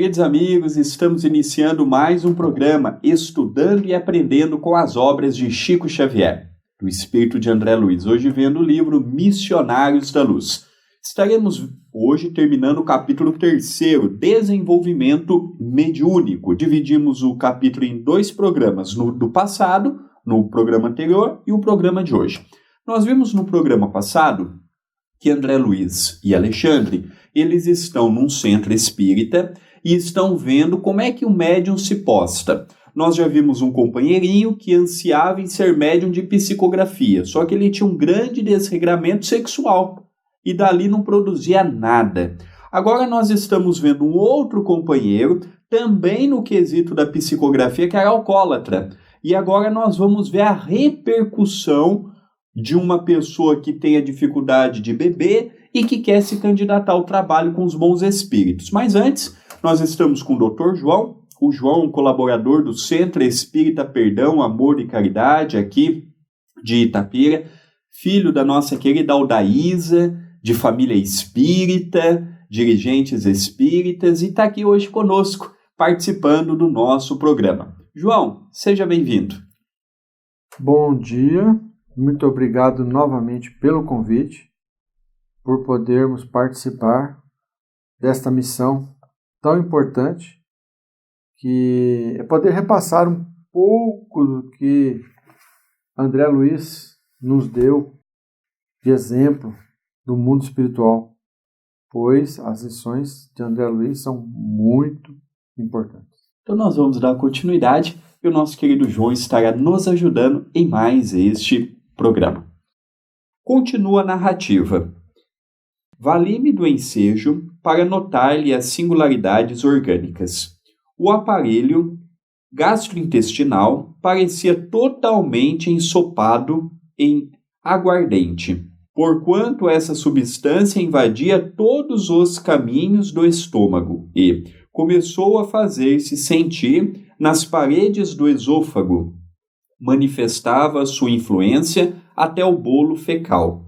Queridos amigos, estamos iniciando mais um programa Estudando e Aprendendo com as Obras de Chico Xavier, do espírito de André Luiz, hoje vendo o livro Missionários da Luz. Estaremos hoje terminando o capítulo 3º, Desenvolvimento Mediúnico. Dividimos o capítulo em 2 programas, do passado, no programa anterior, e o programa de hoje. Nós vimos no programa passado que André Luiz e Alexandre, eles estão num centro espírita e estão vendo como é que o médium se posta. Nós já vimos um companheirinho que ansiava em ser médium de psicografia, só que ele tinha um grande desregramento sexual e dali não produzia nada. Agora nós estamos vendo um outro companheiro, também no quesito da psicografia, que era alcoólatra. E agora nós vamos ver a repercussão de uma pessoa que tem a dificuldade de beber e que quer se candidatar ao trabalho com os bons espíritos. Mas antes, nós estamos com o Dr. João, o João, colaborador do Centro Espírita Perdão, Amor e Caridade, aqui de Itapira, filho da nossa querida Aldaísa, de família espírita, dirigentes espíritas, e está aqui hoje conosco, participando do nosso programa. João, seja bem-vindo. Bom dia. Muito obrigado novamente pelo convite, por podermos participar desta missão tão importante, que é poder repassar um pouco do que André Luiz nos deu de exemplo do mundo espiritual, pois as lições de André Luiz são muito importantes. Então nós vamos dar continuidade e o nosso querido João estará nos ajudando em mais este programa. Continua a narrativa. Vali-me do ensejo para notar-lhe as singularidades orgânicas. O aparelho gastrointestinal parecia totalmente ensopado em aguardente, porquanto essa substância invadia todos os caminhos do estômago e começou a fazer-se sentir nas paredes do esôfago. Manifestava sua influência até o bolo fecal.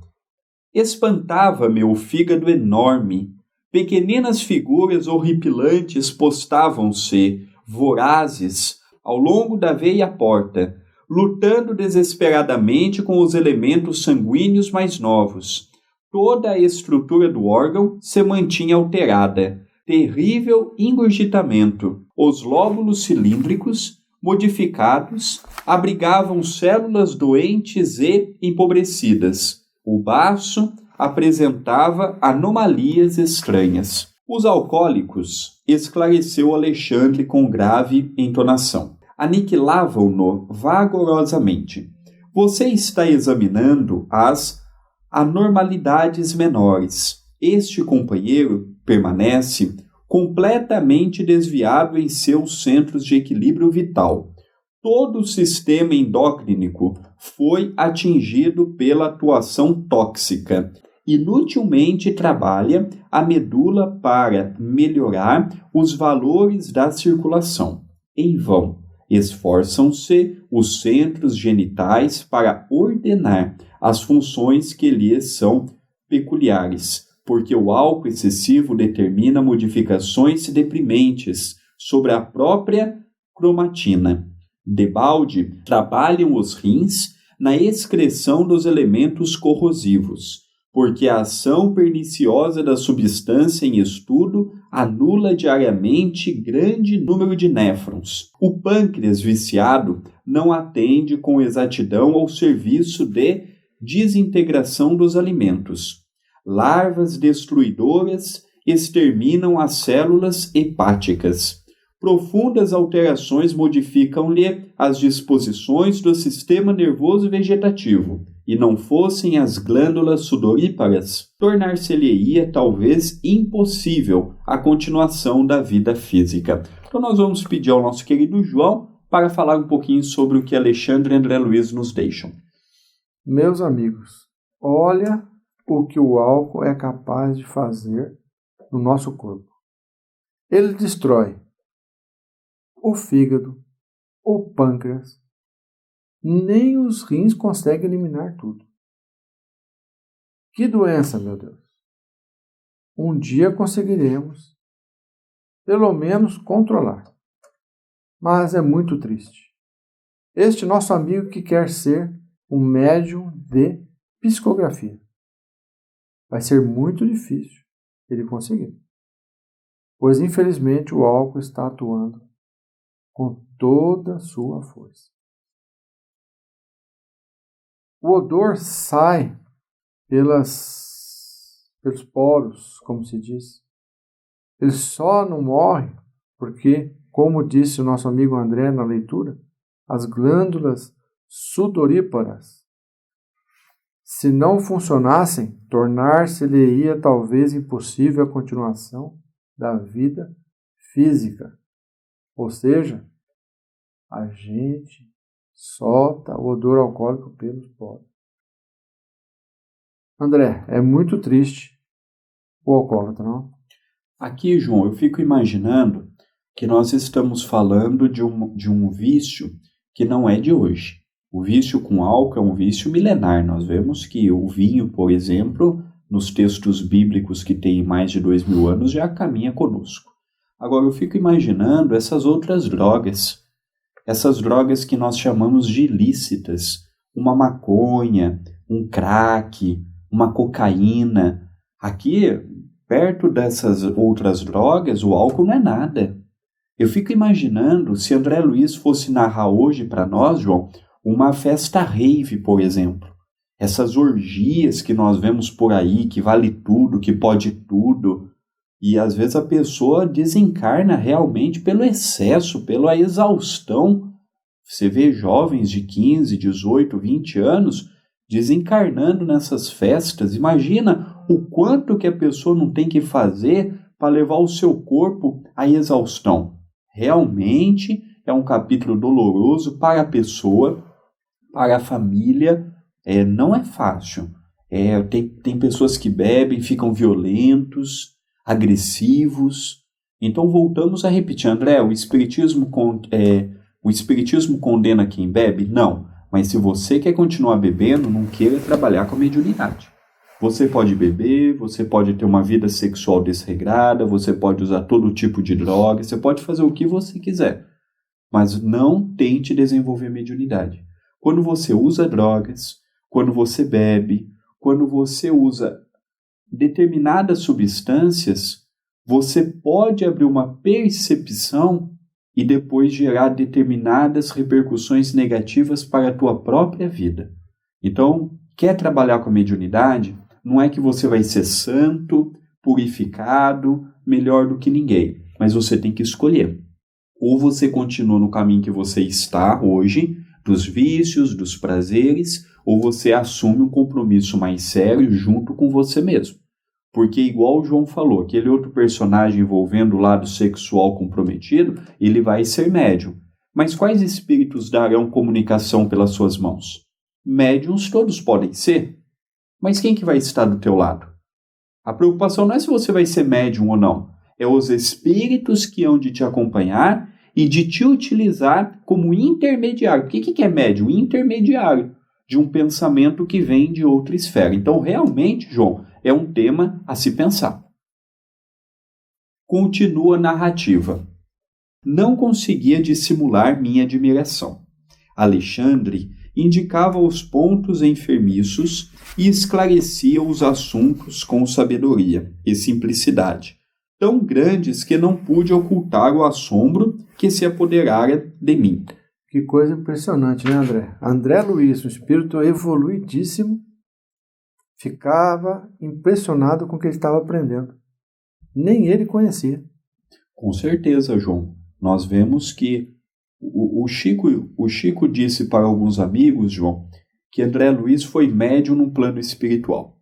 Espantava-me o fígado enorme. Pequeninas figuras horripilantes postavam-se, vorazes, ao longo da veia porta, lutando desesperadamente com os elementos sanguíneos mais novos. Toda a estrutura do órgão se mantinha alterada. Terrível engurgitamento. Os lóbulos cilíndricos, modificados, abrigavam células doentes e empobrecidas. O baço apresentava anomalias estranhas. Os alcoólicos, esclareceu Alexandre com grave entonação, aniquilavam-no vagarosamente. Você está examinando as anormalidades menores. Este companheiro permanece completamente desviado em seus centros de equilíbrio vital. Todo o sistema endócrino foi atingido pela atuação tóxica. Inutilmente trabalha a medula para melhorar os valores da circulação. Em vão, esforçam-se os centros genitais para ordenar as funções que lhes são peculiares, porque o álcool excessivo determina modificações deprimentes sobre a própria cromatina. Debalde, trabalham os rins na excreção dos elementos corrosivos, porque a ação perniciosa da substância em estudo anula diariamente grande número de néfrons. O pâncreas viciado não atende com exatidão ao serviço de desintegração dos alimentos. Larvas destruidoras exterminam as células hepáticas. Profundas alterações modificam-lhe as disposições do sistema nervoso vegetativo, e não fossem as glândulas sudoríparas, tornar-se-lhe-ia talvez impossível a continuação da vida física. Então nós vamos pedir ao nosso querido João para falar um pouquinho sobre o que Alexandre e André Luiz nos deixam. Meus amigos, olha o que o álcool é capaz de fazer no nosso corpo. Ele destrói o fígado, o pâncreas, nem os rins conseguem eliminar tudo. Que doença, meu Deus! Um dia conseguiremos pelo menos controlar. Mas é muito triste. Este nosso amigo que quer ser um médium de psicografia. Vai ser muito difícil ele conseguir. Pois, infelizmente, o álcool está atuando com toda a sua força. O odor sai pelos poros, como se diz. Ele só não morre porque, como disse o nosso amigo André na leitura, as glândulas sudoríparas, se não funcionassem, tornar-se-lhe-ia talvez impossível a continuação da vida física. Ou seja, a gente solta o odor alcoólico pelos poros. André, é muito triste o alcoólatra, não? Aqui, João, eu fico imaginando que nós estamos falando de um vício que não é de hoje. O vício com álcool é um vício milenar. Nós vemos que o vinho, por exemplo, nos textos bíblicos que têm mais de 2000 anos, já caminha conosco. Agora, eu fico imaginando essas outras drogas, essas drogas que nós chamamos de ilícitas, uma maconha, um crack, uma cocaína. Aqui, perto dessas outras drogas, o álcool não é nada. Eu fico imaginando se André Luiz fosse narrar hoje para nós, João, uma festa rave, por exemplo. Essas orgias que nós vemos por aí, que vale tudo, que pode tudo. E às vezes a pessoa desencarna realmente pelo excesso, pela exaustão. Você vê jovens de 15, 18, 20 anos desencarnando nessas festas. Imagina o quanto que a pessoa não tem que fazer para levar o seu corpo à exaustão. Realmente é um capítulo doloroso para a pessoa, para a família. Não é fácil. Tem pessoas que bebem, ficam violentos, agressivos. Então voltamos a repetir, André, o espiritismo condena quem bebe? Não. Mas se você quer continuar bebendo, não queira trabalhar com a mediunidade. Você pode beber, você pode ter uma vida sexual desregrada, você pode usar todo tipo de droga, você pode fazer o que você quiser. Mas não tente desenvolver mediunidade. Quando você usa drogas, quando você bebe, quando você usa determinadas substâncias, você pode abrir uma percepção e depois gerar determinadas repercussões negativas para a tua própria vida. Então, quer trabalhar com a mediunidade? Não é que você vai ser santo, purificado, melhor do que ninguém, mas você tem que escolher. Ou você continua no caminho que você está hoje, dos vícios, dos prazeres, ou você assume um compromisso mais sério junto com você mesmo. Porque, igual o João falou, aquele outro personagem envolvendo o lado sexual comprometido, ele vai ser médium. Mas quais espíritos darão comunicação pelas suas mãos? Médiuns todos podem ser. Mas quem que vai estar do teu lado? A preocupação não é se você vai ser médium ou não. É os espíritos que hão de te acompanhar e de te utilizar como intermediário. O que é médium? Intermediário de um pensamento que vem de outra esfera. Então, realmente, João, é um tema a se pensar. Continua a narrativa. Não conseguia dissimular minha admiração. Alexandre indicava os pontos enfermiços e esclarecia os assuntos com sabedoria e simplicidade, tão grandes que não pude ocultar o assombro que se apoderara de mim. Que coisa impressionante, né, André? André Luiz, um espírito evoluidíssimo, ficava impressionado com o que ele estava aprendendo. Nem ele conhecia. Com certeza, João. Nós vemos que o Chico disse para alguns amigos, João, que André Luiz foi médium no plano espiritual.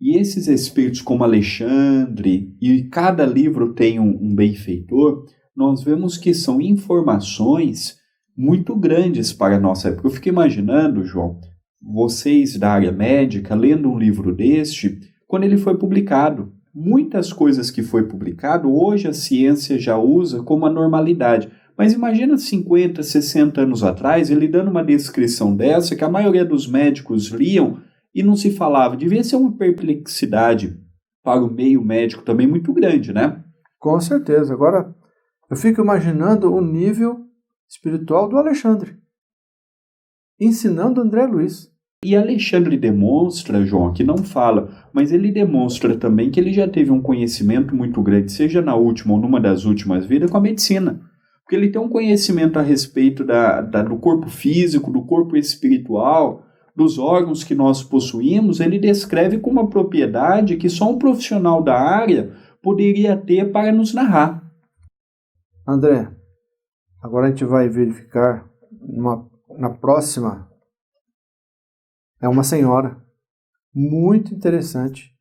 E esses espíritos como Alexandre, e cada livro tem um benfeitor, nós vemos que são informações muito grandes para a nossa época. Eu fico imaginando, João, vocês da área médica, lendo um livro deste, quando ele foi publicado. Muitas coisas que foi publicado, hoje a ciência já usa como a normalidade. Mas imagina 50, 60 anos atrás, ele dando uma descrição dessa, que a maioria dos médicos liam e não se falava. Devia ser uma perplexidade para o meio médico também muito grande, né? Com certeza. Agora, Eu fico imaginando o nível espiritual do Alexandre, ensinando André Luiz. E Alexandre demonstra, João, que não fala, mas ele demonstra também que ele já teve um conhecimento muito grande, seja na última ou numa das últimas vidas, com a medicina. Porque ele tem um conhecimento a respeito do corpo físico, do corpo espiritual, dos órgãos que nós possuímos. Ele descreve com uma propriedade que só um profissional da área poderia ter para nos narrar. André, agora a gente vai verificar na próxima. É uma senhora. Muito interessante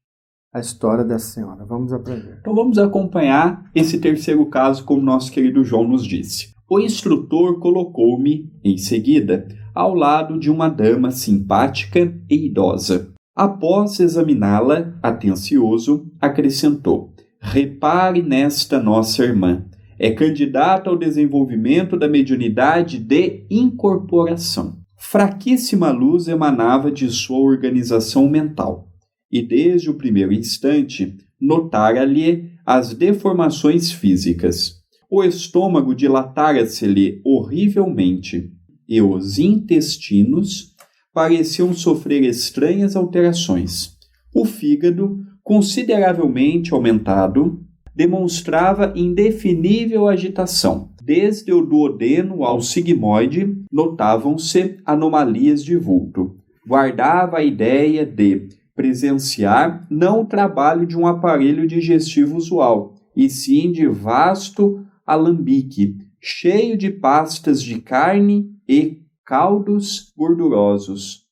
a história dessa senhora. Vamos aprender. Então vamos acompanhar esse terceiro caso, como nosso querido João nos disse. O instrutor colocou-me, em seguida, ao lado de uma dama simpática e idosa. Após examiná-la, atencioso, acrescentou: repare nesta nossa irmã. É candidata ao desenvolvimento da mediunidade de incorporação. Fraquíssima luz emanava de sua organização mental, e desde o primeiro instante notara-lhe as deformações físicas. O estômago dilatara-se-lhe horrivelmente, e os intestinos pareciam sofrer estranhas alterações. O fígado, consideravelmente aumentado, demonstrava indefinível agitação. Desde o duodeno ao sigmoide, notavam-se anomalias de vulto. Guardava a ideia de presenciar não o trabalho de um aparelho digestivo usual, e sim de vasto alambique, cheio de pastas de carne e caldos gordurosos,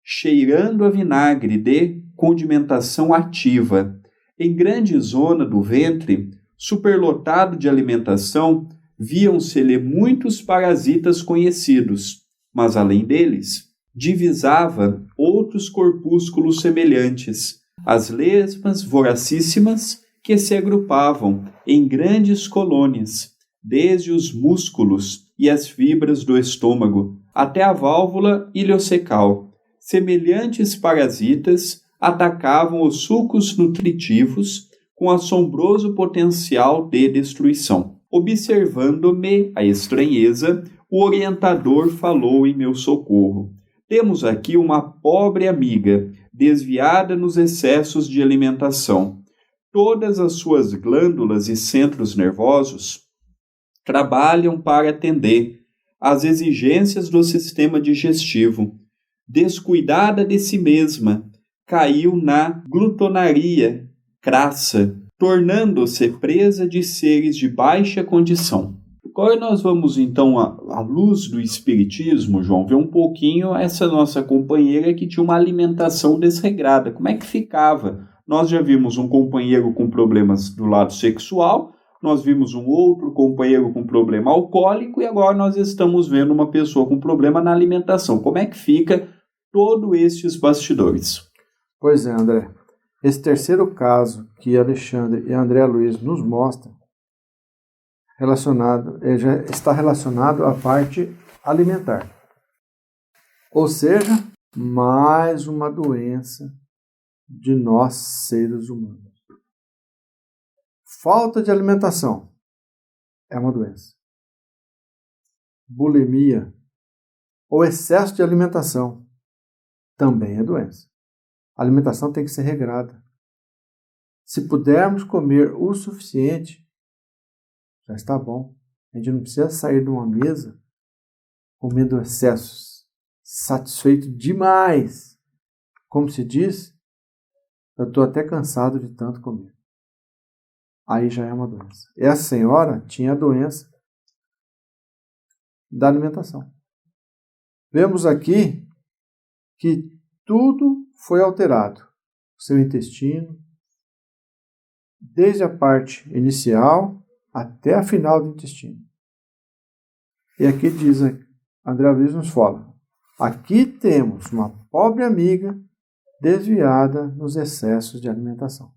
cheirando a vinagre de condimentação ativa. Em grande zona do ventre, superlotado de alimentação, viam-se-lhe muitos parasitas conhecidos, mas além deles, divisava outros corpúsculos semelhantes, as lesmas voracíssimas que se agrupavam em grandes colônias, desde os músculos e as fibras do estômago até a válvula ileocecal. Semelhantes parasitas atacavam os sucos nutritivos com assombroso potencial de destruição. Observando-me a estranheza, o orientador falou em meu socorro. Temos aqui uma pobre amiga, desviada nos excessos de alimentação. Todas as suas glândulas e centros nervosos trabalham para atender às exigências do sistema digestivo. Descuidada de si mesma, caiu na glutonaria crassa, tornando-se presa de seres de baixa condição. Agora nós vamos então, à luz do Espiritismo, João, ver um pouquinho essa nossa companheira que tinha uma alimentação desregrada. Como é que ficava? Nós já vimos um companheiro com problemas do lado sexual, nós vimos um outro companheiro com problema alcoólico e agora nós estamos vendo uma pessoa com problema na alimentação. Como é que fica todos esses bastidores? Pois é, André. Esse terceiro caso que Alexandre e André Luiz nos mostram já está relacionado à parte alimentar. Ou seja, mais uma doença de nós seres humanos. Falta de alimentação é uma doença. Bulimia ou excesso de alimentação também é doença. A alimentação tem que ser regrada. Se pudermos comer o suficiente, já está bom. A gente não precisa sair de uma mesa comendo excessos, satisfeito demais. Como se diz, eu estou até cansado de tanto comer. Aí já é uma doença. Essa senhora tinha a doença da alimentação. Vemos aqui que tudo foi alterado. O seu intestino, desde a parte inicial até a final do intestino. E aqui diz, André Luiz nos fala, aqui temos uma pobre amiga desviada nos excessos de alimentação.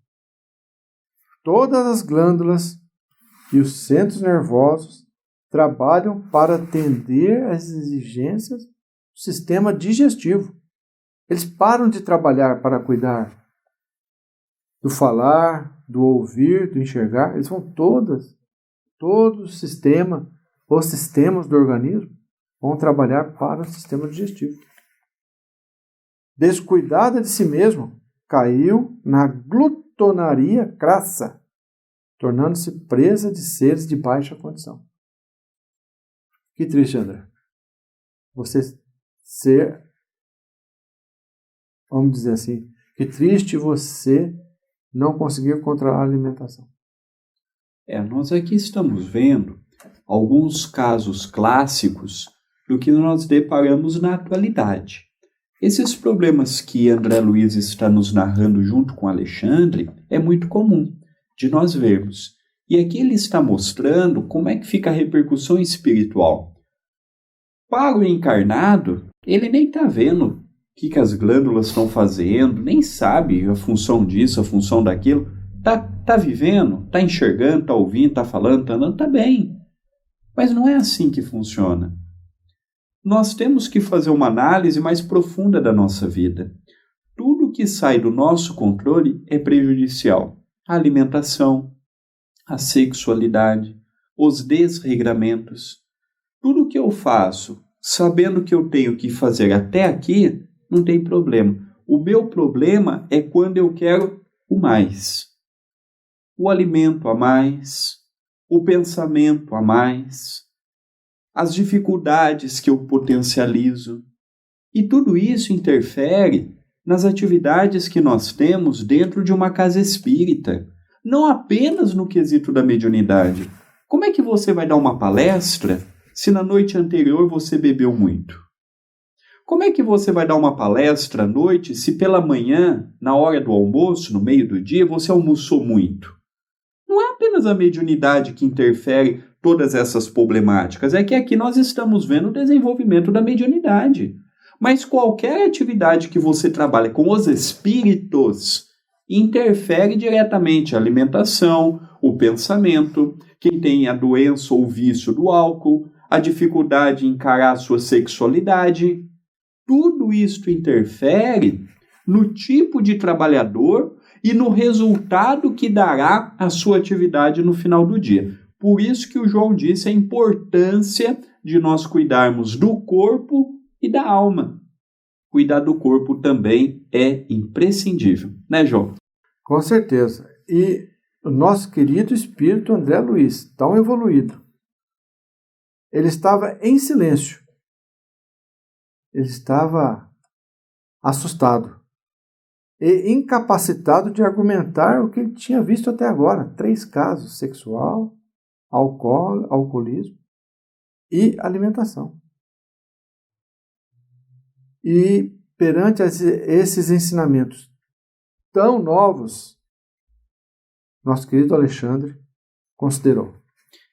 Todas as glândulas e os centros nervosos trabalham para atender às exigências do sistema digestivo. Eles param de trabalhar para cuidar do falar, do ouvir, do enxergar. Eles vão todas Todo os sistemas do organismo vão trabalhar para o sistema digestivo. Descuidada de si mesmo, caiu na glutonaria crassa, tornando-se presa de seres de baixa condição. Que triste, André. Você ser, vamos dizer assim, que triste você não conseguir controlar a alimentação. Nós aqui estamos vendo alguns casos clássicos do que nós deparamos na atualidade. Esses problemas que André Luiz está nos narrando junto com Alexandre é muito comum de nós vermos. E aqui ele está mostrando como é que fica a repercussão espiritual. Para o encarnado, ele nem está vendo o que as glândulas estão fazendo, nem sabe a função disso, a função daquilo. Tá vivendo, tá enxergando, tá ouvindo, tá falando, tá andando, tá bem. Mas não é assim que funciona. Nós temos que fazer uma análise mais profunda da nossa vida. Tudo que sai do nosso controle é prejudicial. A alimentação, a sexualidade, os desregramentos. Tudo que eu faço, sabendo que eu tenho que fazer até aqui, não tem problema. O meu problema é quando eu quero o mais. O alimento a mais, o pensamento a mais, as dificuldades que eu potencializo. E tudo isso interfere nas atividades que nós temos dentro de uma casa espírita, não apenas no quesito da mediunidade. Como é que você vai dar uma palestra se na noite anterior você bebeu muito? Como é que você vai dar uma palestra à noite se pela manhã, na hora do almoço, no meio do dia, você almoçou muito? Não é apenas a mediunidade que interfere todas essas problemáticas, é que aqui nós estamos vendo o desenvolvimento da mediunidade. Mas qualquer atividade que você trabalhe com os espíritos interfere diretamente a alimentação, o pensamento, quem tem a doença ou vício do álcool, a dificuldade em encarar a sua sexualidade. Tudo isso interfere no tipo de trabalhador e no resultado que dará a sua atividade no final do dia. Por isso que o João disse a importância de nós cuidarmos do corpo e da alma. Cuidar do corpo também é imprescindível, né, João? Com certeza. E o nosso querido espírito André Luiz, tão evoluído, ele estava em silêncio. Ele estava assustado e incapacitado de argumentar o que ele tinha visto até agora. 3 casos: sexual, alcoolismo e alimentação. E perante esses ensinamentos tão novos, nosso querido Alexandre considerou.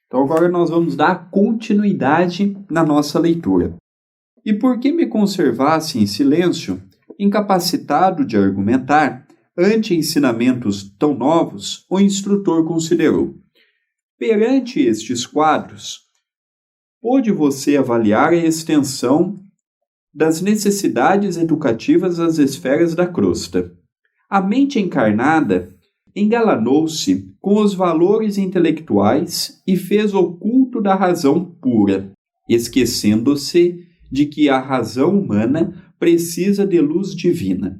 Então agora nós vamos dar continuidade na nossa leitura. E por que me conservasse em silêncio, incapacitado de argumentar, ante ensinamentos tão novos, o instrutor considerou: perante estes quadros, pôde você avaliar a extensão das necessidades educativas das esferas da crosta. A mente encarnada engalanou-se com os valores intelectuais e fez o culto da razão pura, esquecendo-se de que a razão humana precisa de luz divina.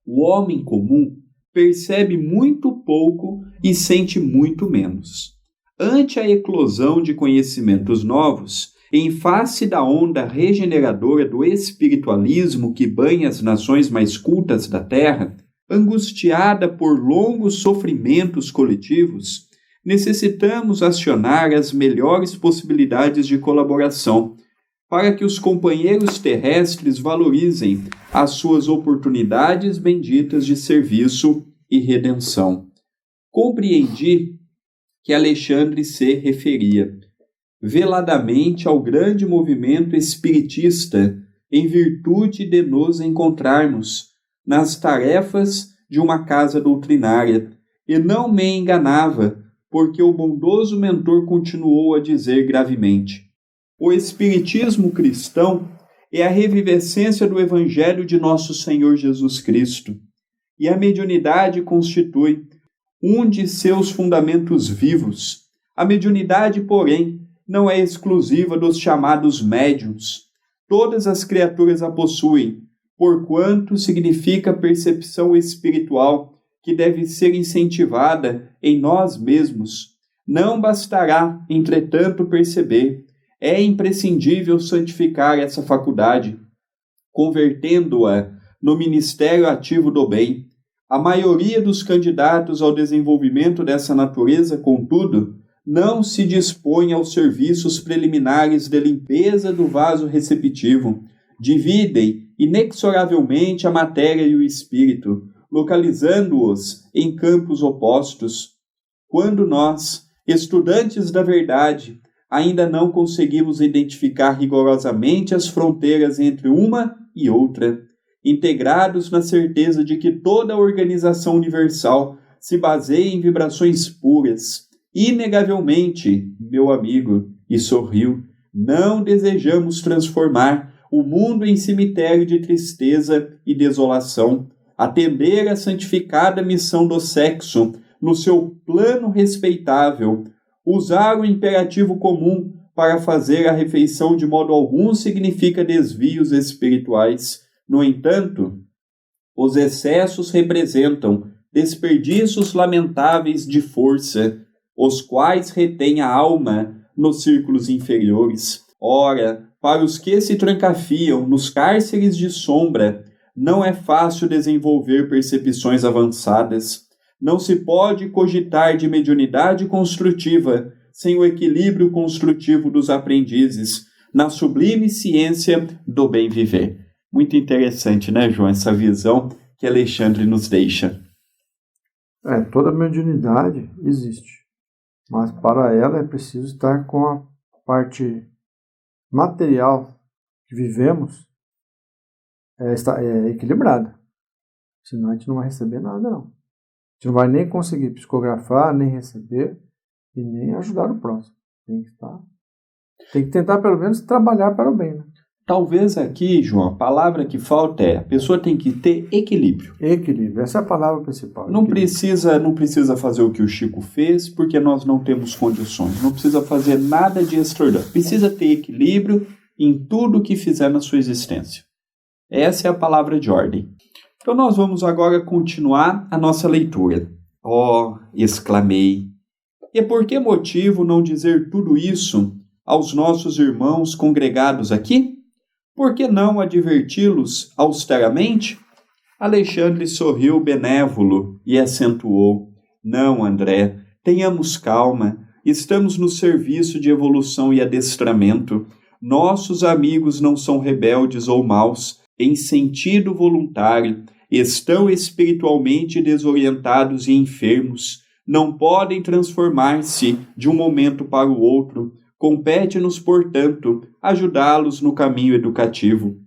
O homem comum percebe muito pouco e sente muito menos. Ante a eclosão de conhecimentos novos, em face da onda regeneradora do espiritualismo que banha as nações mais cultas da Terra, angustiada por longos sofrimentos coletivos, necessitamos acionar as melhores possibilidades de colaboração para que os companheiros terrestres valorizem as suas oportunidades benditas de serviço e redenção. Compreendi que Alexandre se referia veladamente ao grande movimento espiritista em virtude de nos encontrarmos nas tarefas de uma casa doutrinária, e não me enganava, porque o bondoso mentor continuou a dizer gravemente: o espiritismo cristão é a revivescência do Evangelho de nosso Senhor Jesus Cristo, e a mediunidade constitui um de seus fundamentos vivos, A mediunidade, porém, não é exclusiva dos chamados médiuns. Todas as criaturas a possuem, porquanto significa percepção espiritual que deve ser incentivada em nós mesmos. Não bastará, entretanto, perceber. É imprescindível santificar essa faculdade, convertendo-a no ministério ativo do bem. A maioria dos candidatos ao desenvolvimento dessa natureza, contudo, não se dispõe aos serviços preliminares de limpeza do vaso receptivo. Dividem inexoravelmente a matéria e o espírito, localizando-os em campos opostos. Quando nós, estudantes da verdade, ainda não conseguimos identificar rigorosamente as fronteiras entre uma e outra, integrados na certeza de que toda a organização universal se baseia em vibrações puras, inegavelmente, meu amigo, e sorriu, não desejamos transformar o mundo em cemitério de tristeza e desolação, atender à santificada missão do sexo no seu plano respeitável, usar o imperativo comum para fazer a refeição de modo algum significa desvios espirituais. No entanto, os excessos representam desperdícios lamentáveis de força, os quais retêm a alma nos círculos inferiores. Ora, para os que se trancafiam nos cárceres de sombra, não é fácil desenvolver percepções avançadas. Não se pode cogitar de mediunidade construtiva sem o equilíbrio construtivo dos aprendizes na sublime ciência do bem viver. Muito interessante, né, João, essa visão que Alexandre nos deixa. Toda mediunidade existe, mas para ela é preciso estar com a parte material que vivemos equilibrada. Senão a gente não vai receber nada, não. A gente não vai nem conseguir psicografar, nem receber e nem ajudar o próximo. Tem que tentar pelo menos trabalhar para o bem, né? Talvez aqui, João, a palavra que falta a pessoa tem que ter equilíbrio. Equilíbrio, essa é a palavra principal. Não precisa fazer o que o Chico fez, porque nós não temos condições. Não precisa fazer nada de extraordinário. Precisa ter equilíbrio em tudo que fizer na sua existência. Essa é a palavra de ordem. Então nós vamos agora continuar a nossa leitura. Exclamei. E por que motivo não dizer tudo isso aos nossos irmãos congregados aqui? Por que não adverti-los austeramente? Alexandre sorriu benévolo e acentuou. Não, André, tenhamos calma. Estamos no serviço de evolução e adestramento. Nossos amigos não são rebeldes ou maus, em sentido voluntário. Estão espiritualmente desorientados e enfermos. Não podem transformar-se de um momento para o outro. Compete-nos, portanto, ajudá-los no caminho educativo.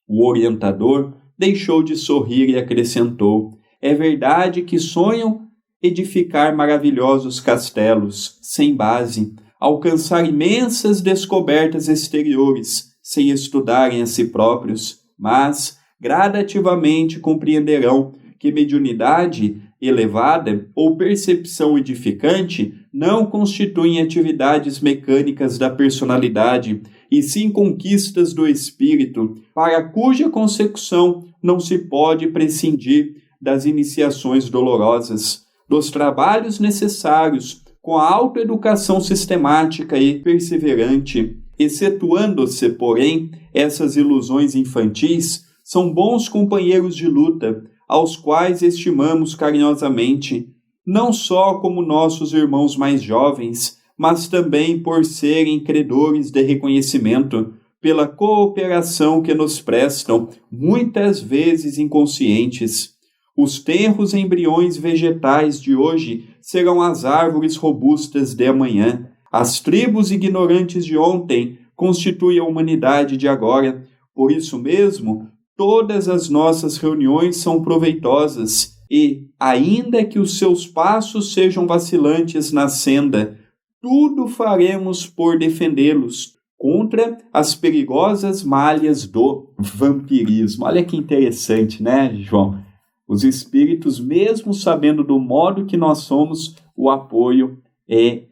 O orientador deixou de sorrir e acrescentou: é verdade que sonham edificar maravilhosos castelos, sem base, alcançar imensas descobertas exteriores, sem estudarem a si próprios, mas gradativamente compreenderão que mediunidade elevada ou percepção edificante não constituem atividades mecânicas da personalidade, e sim conquistas do espírito, para cuja consecução não se pode prescindir das iniciações dolorosas, dos trabalhos necessários com a autoeducação sistemática e perseverante. Excetuando-se, porém, essas ilusões infantis, são bons companheiros de luta, aos quais estimamos carinhosamente, não só como nossos irmãos mais jovens, mas também por serem credores de reconhecimento pela cooperação que nos prestam, muitas vezes inconscientes. Os tenros embriões vegetais de hoje serão as árvores robustas de amanhã. As tribos ignorantes de ontem constituem a humanidade de agora. Por isso mesmo, todas as nossas reuniões são proveitosas e, ainda que os seus passos sejam vacilantes na senda, tudo faremos por defendê-los contra as perigosas malhas do vampirismo. Olha que interessante, né, João? Os espíritos, mesmo sabendo do modo que nós somos, o apoio é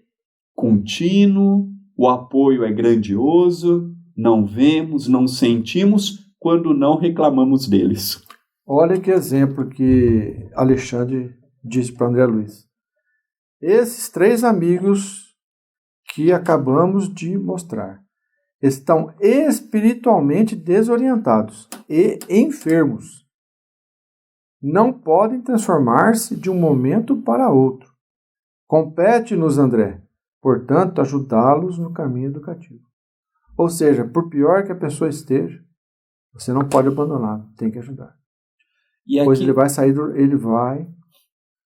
contínuo, o apoio é grandioso, não vemos, não sentimos, quando não reclamamos deles. Olha que exemplo que Alexandre disse para André Luiz. Esses 3 amigos que acabamos de mostrar estão espiritualmente desorientados e enfermos. Não podem transformar-se de um momento para outro. Compete-nos, André, portanto, ajudá-los no caminho educativo. Ou seja, por pior que a pessoa esteja, você não pode abandoná-lo, tem que ajudar. E Pois aqui, ele vai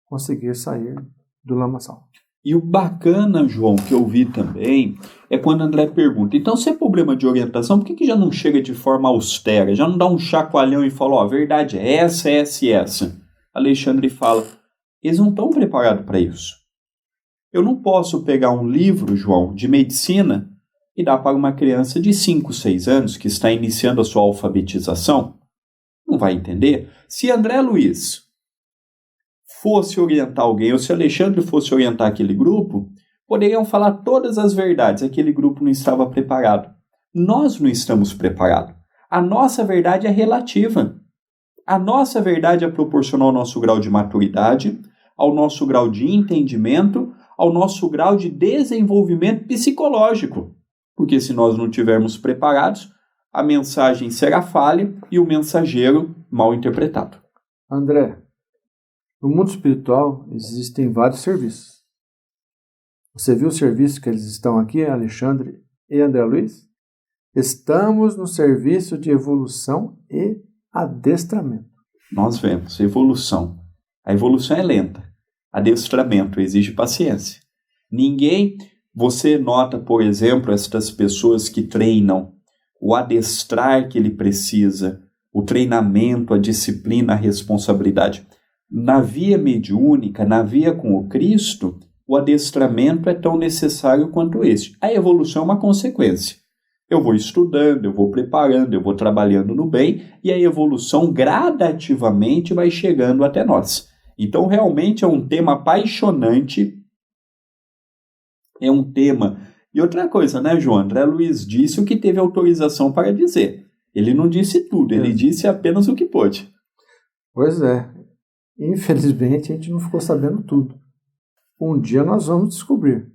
conseguir sair do lamaçal. e o bacana, João, que eu vi também, é quando André pergunta, então se é problema de orientação, por que já não chega de forma austera? Já não dá um chacoalhão e fala, ó, a verdade é essa, essa e essa. Alexandre fala, eles não estão preparados para isso. Eu não posso pegar um livro, João, de medicina e dar para uma criança de 5, 6 anos que está iniciando a sua alfabetização. Não vai entender. Se André Luiz fosse orientar alguém, ou se Alexandre fosse orientar aquele grupo, poderiam falar todas as verdades. Aquele grupo não estava preparado. Nós não estamos preparados. A nossa verdade é relativa. A nossa verdade é proporcional ao nosso grau de maturidade, ao nosso grau de entendimento, ao nosso grau de desenvolvimento psicológico. Porque se nós não estivermos preparados, a mensagem será falha e o mensageiro mal interpretado. André, no mundo espiritual existem vários serviços. Você viu os serviços que eles estão aqui, Alexandre e André Luiz? Estamos no serviço de evolução e adestramento. Nós vemos evolução. A evolução é lenta. Adestramento exige paciência. Você nota, por exemplo, estas pessoas que treinam, o adestrar que ele precisa, o treinamento, a disciplina, a responsabilidade. Na via mediúnica, na via com o Cristo, o adestramento é tão necessário quanto este. A evolução é uma consequência. Eu vou estudando, eu vou preparando, eu vou trabalhando no bem e a evolução gradativamente vai chegando até nós. Então, realmente é um tema apaixonante, é um tema... E outra coisa, né, João? André Luiz disse o que teve autorização para dizer. Ele não disse tudo, ele disse apenas o que pôde. Pois é. Infelizmente, a gente não ficou sabendo tudo. Um dia nós vamos descobrir.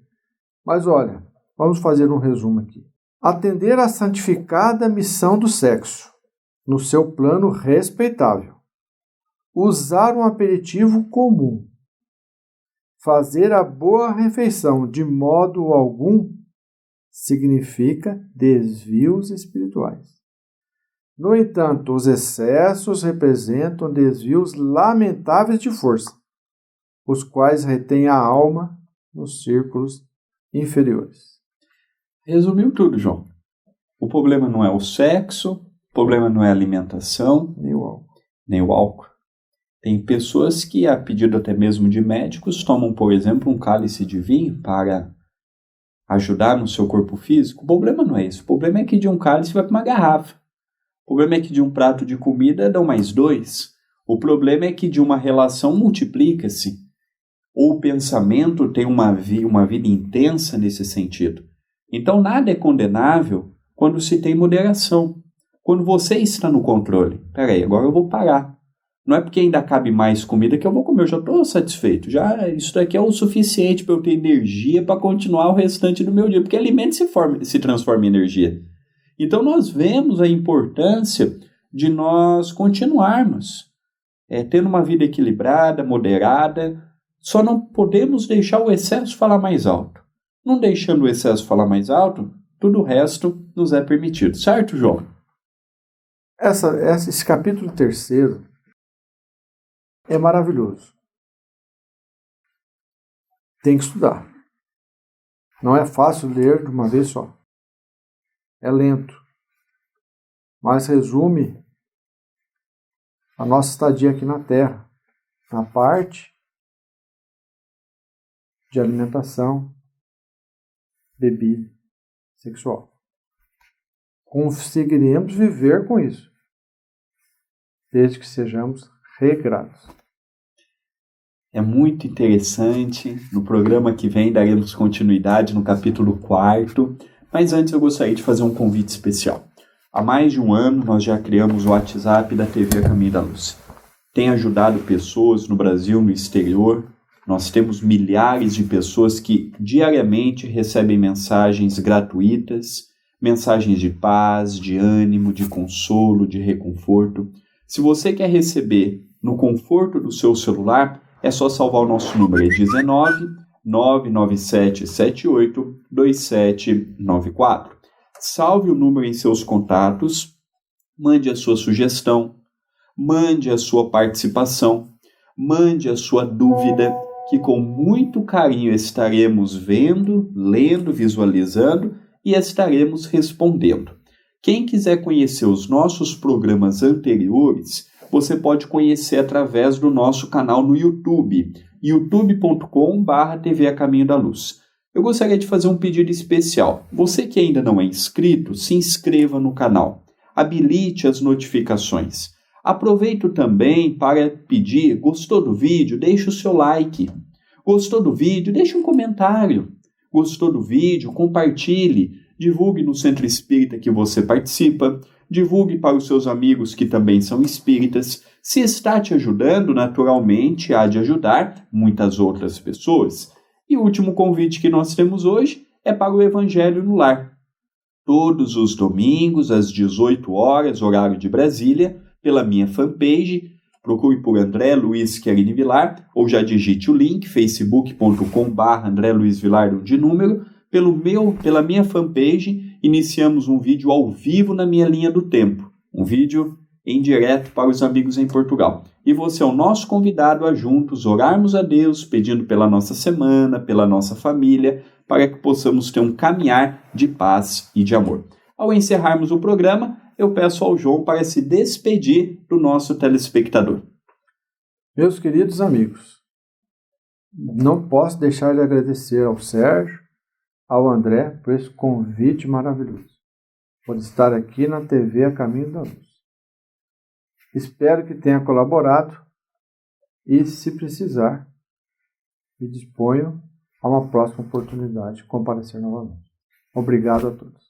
Mas olha, vamos fazer um resumo aqui. Atender à santificada missão do sexo, no seu plano respeitável. Usar um aperitivo comum. Fazer a boa refeição de modo algum significa desvios espirituais. No entanto, os excessos representam desvios lamentáveis de força, os quais retêm a alma nos círculos inferiores. Resumiu tudo, João. O problema não é o sexo, o problema não é a alimentação, nem o álcool. Tem pessoas que, a pedido até mesmo de médicos, tomam, por exemplo, um cálice de vinho para ajudar no seu corpo físico. O problema não é esse. O problema é que de um cálice vai para uma garrafa. O problema é que de um prato de comida dão mais 2. O problema é que de uma relação multiplica-se. Ou o pensamento tem uma vida intensa nesse sentido. Então nada é condenável quando se tem moderação. Quando você está no controle. Peraí, agora eu vou parar. Não é porque ainda cabe mais comida que eu vou comer. Eu já estou satisfeito. Isso daqui é o suficiente para eu ter energia para continuar o restante do meu dia. Porque alimento se transforma em energia. Então nós vemos a importância de nós continuarmos tendo uma vida equilibrada, moderada. Só não podemos deixar o excesso falar mais alto. Não deixando o excesso falar mais alto, tudo o resto nos é permitido. Certo, João? Esse capítulo 3º é maravilhoso. Tem que estudar. Não é fácil ler de uma vez só. É lento, mas resume a nossa estadia aqui na Terra, na parte de alimentação, bebida, sexual. Conseguiremos viver com isso, desde que sejamos regrados. é muito interessante. No programa que vem daremos continuidade no capítulo 4, mas antes eu gostaria de fazer um convite especial. Há mais de um ano nós já criamos o WhatsApp da TV A Caminho da Luz. Tem ajudado pessoas no Brasil, no exterior. Nós temos milhares de pessoas que diariamente recebem mensagens gratuitas, mensagens de paz, de ânimo, de consolo, de reconforto. Se você quer receber no conforto do seu celular, é só salvar o nosso número, é 19 997 78 2794. Salve o número em seus contatos, mande a sua sugestão, mande a sua participação, mande a sua dúvida, que com muito carinho estaremos vendo, lendo, visualizando e estaremos respondendo. Quem quiser conhecer os nossos programas anteriores, você pode conhecer através do nosso canal no YouTube, youtube.com/TV A Caminho da Luz. Eu gostaria de fazer um pedido especial. Você que ainda não é inscrito, se inscreva no canal. Habilite as notificações. Aproveito também para pedir, gostou do vídeo? Deixe o seu like. Gostou do vídeo? Deixe um comentário. Gostou do vídeo? Compartilhe. Divulgue no centro espírita que você participa. Divulgue para os seus amigos que também são espíritas. Se está te ajudando, naturalmente há de ajudar muitas outras pessoas. E o último convite que nós temos hoje é para o Evangelho no Lar. Todos os domingos, às 18 horas, horário de Brasília, pela minha fanpage, procure por André Luiz Querini Vilar, ou já digite o link, facebook.com/André Luiz Vilar de número. Pela minha fanpage, iniciamos um vídeo ao vivo na minha linha do tempo, um vídeo em direto para os amigos em Portugal. E você é o nosso convidado a juntos orarmos a Deus, pedindo pela nossa semana, pela nossa família, para que possamos ter um caminhar de paz e de amor. Ao encerrarmos o programa, eu peço ao João para se despedir do nosso telespectador. Meus queridos amigos, não posso deixar de agradecer ao Sérgio, ao André, por esse convite maravilhoso, por estar aqui na TV A Caminho da Luz. Espero que tenha colaborado e, se precisar, me disponho a uma próxima oportunidade de comparecer novamente. Obrigado a todos.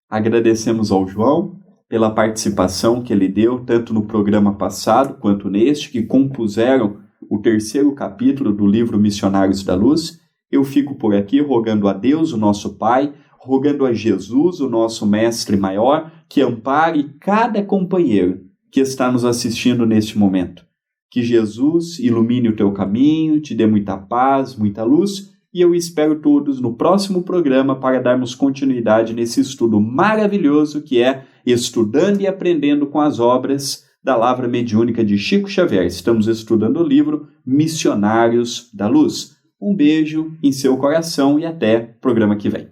Agradecemos ao João pela participação que ele deu, tanto no programa passado quanto neste, que compuseram o 3º capítulo do livro Missionários da Luz. Eu fico por aqui rogando a Deus, o nosso Pai, rogando a Jesus, o nosso Mestre Maior, que ampare cada companheiro que está nos assistindo neste momento. Que Jesus ilumine o teu caminho, te dê muita paz, muita luz, e eu espero todos no próximo programa para darmos continuidade nesse estudo maravilhoso que é Estudando e Aprendendo com as Obras da Lavra Mediúnica de Chico Xavier. Estamos estudando o livro Missionários da Luz. Um beijo em seu coração e até o programa que vem.